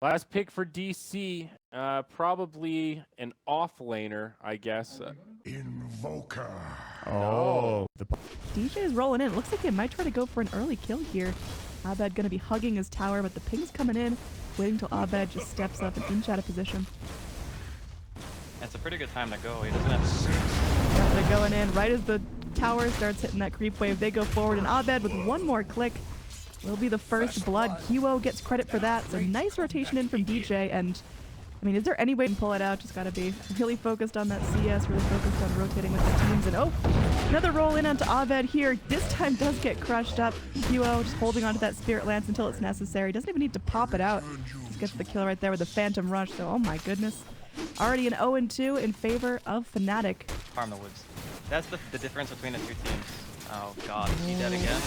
Last pick for DC, probably an off laner, I guess. Invoker. Oh. DJ is rolling in. Looks like they might try to go for an early kill here. Abed gonna be hugging his tower, but the ping's coming in, waiting till Abed just steps up and inch out of position. It's a pretty good time to go. He doesn't have to. Yeah, they're going in right as the tower starts hitting that creep wave. They go forward, and Abed with one more click will be the first blood. QO gets credit for that. So nice rotation in from DJ, and I mean, is there any way to pull it out? Just gotta be really focused on that CS, really focused on rotating with the teams. And oh, another roll in onto Abed here. This time does get crushed up. QO just holding onto that Spirit Lance until it's necessary. Doesn't even need to pop it out. Just gets the kill right there with the Phantom Rush. So oh my goodness. Already an 0-2 in favor of Fnatic. Farm the woods. That's the difference between the two teams. Oh god, is he dead again?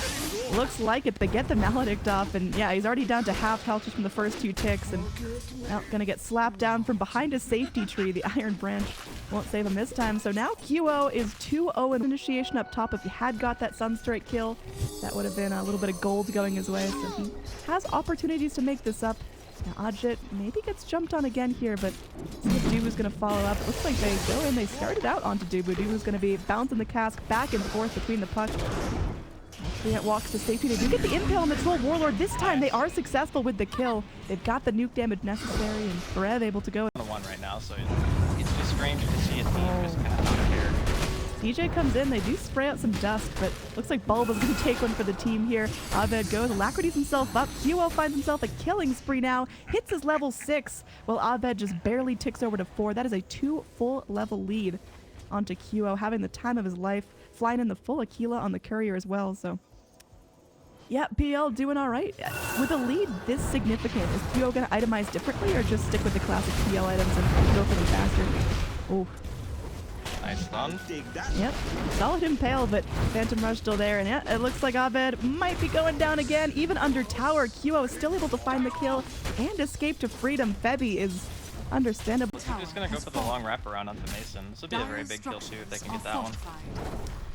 Looks like it. They get the Maledict off, and yeah, he's already down to half health just from the first two ticks, and now gonna get slapped down from behind a safety tree. The Iron Branch won't save him this time. So now QO is 2-0 in initiation up top. If he had got that Sunstrike kill, that would have been a little bit of gold going his way. So he has opportunities to make this up. Now Ajit maybe gets jumped on again here, but Dubu's going to follow up. It looks like they go in. They started out onto Dubu. Dubu's going to be bouncing the cask back and forth between the puck. It walks to safety. They do get the impale on the Troll Warlord. This time they are successful with the kill. They've got the nuke damage necessary, and Brev able to go. 1-1 right now, so it's just strange to see a team just kind of out of here. DJ comes in, they do spray out some dust, but looks like Bulba's going to take one for the team here. Abed goes, Alacrity's himself up. QO finds himself a killing spree now, hits his level 6, while Abed just barely ticks over to 4. That is a 2 full level lead onto QO, having the time of his life, flying in the full Aquila on the courier as well, so. Yeah, PL doing all right. With a lead this significant, is QO going to itemize differently or just stick with the classic PL items and go for them faster? Oh. Nice stun. Yep, solid impale, but Phantom Rush still there, and yeah, it looks like Abed might be going down again. Even under tower, QO is still able to find the kill and escape to freedom. Febby is understandable. I'm just gonna go for the long wraparound onto Mason. This will be a very big kill too if they can get that one.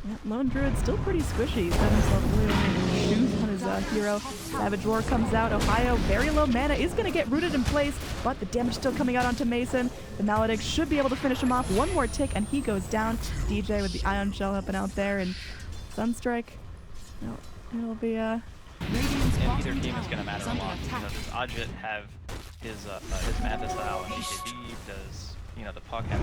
Yeah, Lone Druid still pretty squishy. He's got himself really shoes on his hero. Savage Roar comes out. Ohio, very low mana, is going to get rooted in place, but the damage still coming out onto Mason. The Maledict should be able to finish him off. One more tick, and he goes down. DJ with the Ion Shell up and out there, and Sunstrike. No, it'll be and either team is going to matter a lot. You know, does Ajit have his Madness style and BKB? Does, you know, the puck have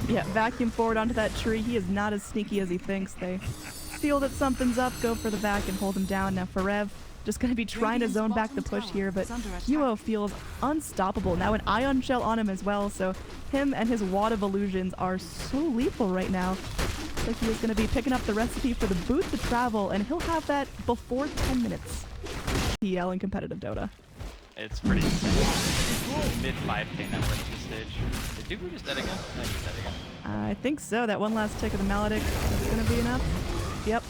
Yeah, vacuum forward onto that tree. He is not as sneaky as he thinks. They feel that something's up, go for the back and hold him down. Now Farev just going to be trying to zone back the push here, but QO feels unstoppable. Now an Ion Shell on him as well, so him and his Wad of Illusions are so lethal right now. Looks like he is going to be picking up the recipe for the boot to travel, and he'll have that before 10 minutes. PL in competitive Dota. It's pretty mid 5k network at this stage. Is Dubu just dead again? I think he's dead again. I think so. That one last tick of the Maledict is going to be enough. Yep.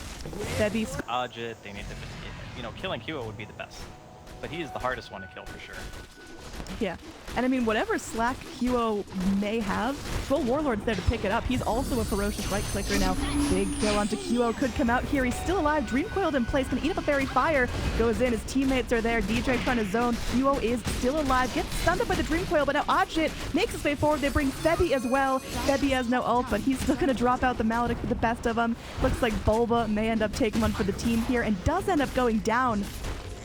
Febby. Ajit, they need to, you know, killing QO would be the best. But he is the hardest one to kill for sure. Yeah. And I mean, whatever slack QO may have, Troll Warlord's there to pick it up. He's also a ferocious right clicker now. Big kill onto QO could come out here. He's still alive. Dream Coiled in place. Can eat up a Fairy Fire. Goes in. His teammates are there. DJ trying to zone. QO is still alive. Gets stunned up by the Dream Coil, but now Ajit makes his way forward. They bring Febby as well. Febby has no ult, but he's still going to drop out the Maledict for the best of them. Looks like Bulba may end up taking one for the team here and does end up going down.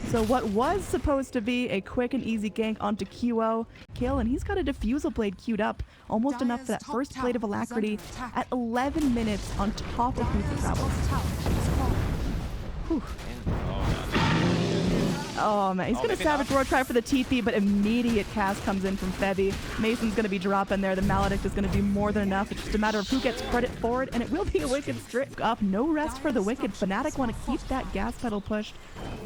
So what was supposed to be a quick and easy gank onto QO, kill, and he's got a Diffusal Blade queued up, almost enough for that first Blade of Alacrity at 11 minutes on top of Boot to Travel. Whew. Oh man, he's gonna Savage Roar, try for the TP, but immediate cast comes in from Febby. Mason's gonna be dropping there. The Maledict is gonna do more than enough. It's just a matter of who gets credit for it, and it will be a Wicked strip up. No rest for the Wicked. Fnatic want to keep that gas pedal pushed.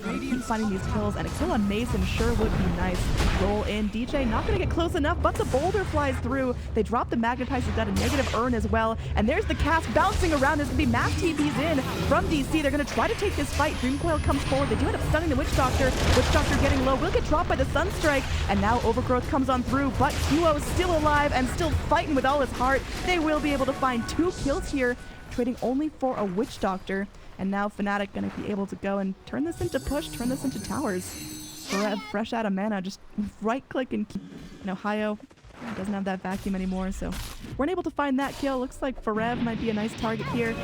Keep finding these kills, and a kill on Mason sure would be nice. Roll in. DJ not gonna get close enough, but the boulder flies through. They drop the Magnetize. He's got a negative earn as well, and there's the cast bouncing around. There's gonna be mass TPs in from DC. They're gonna try to take this fight. Dream Coil comes forward. They do end up stunning the Witch Doctor. Witch Doctor getting low, will get dropped by the Sunstrike, and now Overgrowth comes on through, but QO still alive and still fighting with all his heart. They will be able to find 2 kills here, trading only for a Witch Doctor. And now Fnatic going to be able to go and turn this into push, turn this into towers. Forev, fresh out of mana, just right-click and keep. Ohio doesn't have that vacuum anymore, so weren't able to find that kill. Looks like Forev might be a nice target here.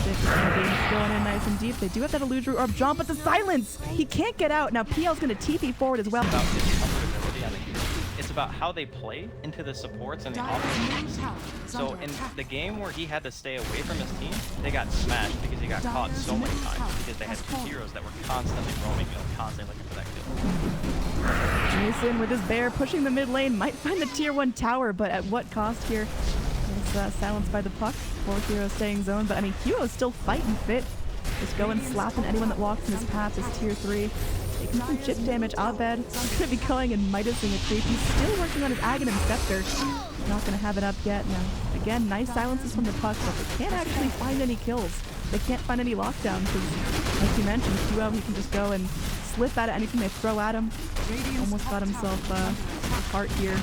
It's going to be going in nice and deep. They do have that Illudra Orb jump, but the silence! He can't get out. Now PL's going to TP forward as well. About his comfortability on the hero. It's about how they play into the supports and the offense. So in the game where he had to stay away from his team, they got smashed because he got caught so many times because they had two heroes that were constantly roaming, constantly looking for that kill. Mason with his bear pushing the mid lane, might find the tier 1 tower, but at what cost here? It's silenced by the puck. 4 heroes staying zone, but I mean, Hugo's still fighting fit. Just going slapping anyone that walks in his path is tier 3. Taking some chip damage. Abed is going to be going and Midasing a creep. He's still working on his Aghanim Scepter. Not going to have it up yet. Now, again, nice silences from the puck, but they can't actually find any kills. They can't find any lockdown because, like you mentioned, Hugo, he can just go and slip out of anything they throw at him. Almost got himself a part here.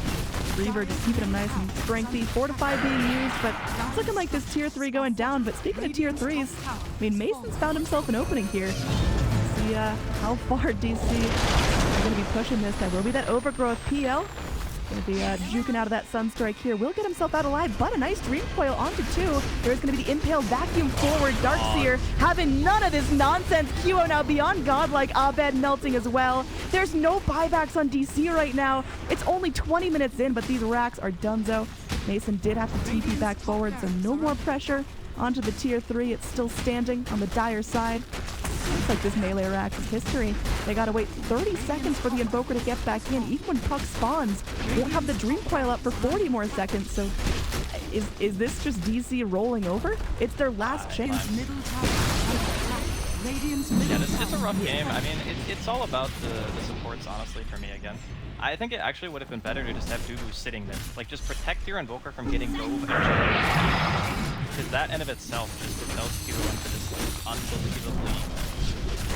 Reaver just keeping him nice and strengthy. Fortify being used, but it's looking like this tier 3 going down. But speaking of tier 3s, I mean, Mason's found himself an opening here. See how far DC is going to be pushing this. There will be that overgrowth. PL going to be juking out of that Sunstrike here. Will get himself out alive, but a nice Dream Coil onto 2. There's going to be the Impale Vacuum forward. Darkseer having none of this nonsense. QO now beyond godlike. Abed melting as well. There's no buybacks on DC right now. It's only 20 minutes in, but these racks are donezo. Mason did have to TP back forward, so no more pressure onto the tier 3. It's still standing on the dire side. Looks like this melee rack is history. They gotta wait 30 seconds for the Invoker to get back in. Even when puck spawns, won't have the Dream Coil up for 40 more seconds. So is this just DC rolling over? It's their last chance. Yeah, it's a rough game. I mean, it's all about the supports, honestly, for me again. I think it actually would have been better to just have Dugu sitting there. Like, just protect your Invoker from getting Dove and because that in of itself just propels people into this like, unbelievably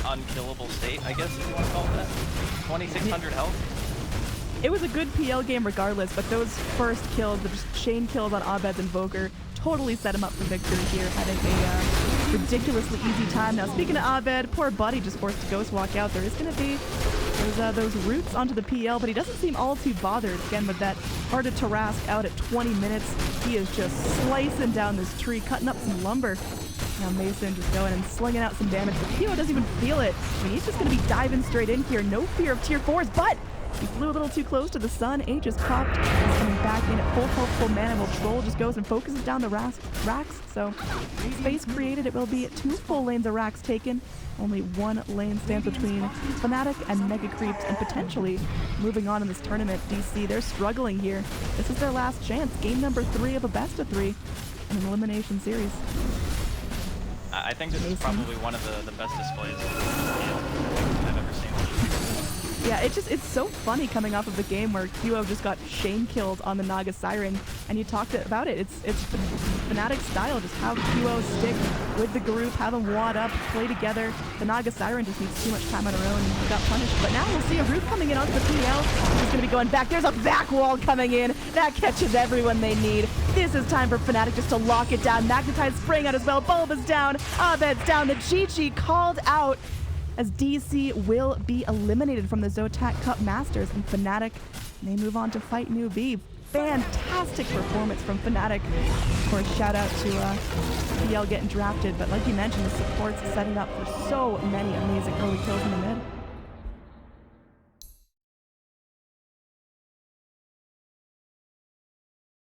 unkillable state, I guess if you want to call it that. 2600 health. It was a good PL game regardless, but those first kills, the just chain kills on Abed's Invoker, totally set him up for victory here, having a ridiculously easy time. Now, speaking of Abed, poor buddy just forced to ghost walk out. There is going to be those roots onto the PL, but he doesn't seem all too bothered. Again, with that Heart of Tarask out at 20 minutes, he is just slicing down this tree, cutting up some lumber. Now Mason just going and slinging out some damage, but Kilo doesn't even feel it. I mean, he's just going to be diving straight in here. No fear of tier 4s, but he flew a little too close to the sun. H is popped. He's coming back in at full health, full mana. Will Troll just goes and focuses down the racks. So space created. It will be 2 full lanes of racks taken. Only 1 lane stands between Fnatic and Mega Creeps, and potentially moving on in this tournament. DC, they're struggling here. This is their last chance. Game number 3 of a best of 3 in an elimination series. I think this is probably one of the best displays I've ever seen. Yeah, it's so funny coming off of the game where QO just got Shane killed on the Naga Siren, and you talked about it. It's Fnatic style, just how QO stick with the group, have them wad up, play together. The Naga Siren just needs too much time on her own and got punished. But now we'll see a root coming in onto the PL. He's going to be going back. There's a back wall coming in. That catches everyone they need. This is time for Fnatic just to lock it down. Magnetize spraying out as well. Bulba's down. Abed's down. The Chi-Chi called out as DC will be eliminated from the Zotac Cup Masters, and Fnatic may move on to fight New B. Fantastic performance from Fnatic. Of course, shout out to PL getting drafted, but like you mentioned, the support's setting up for so many amazing early kills in the mid.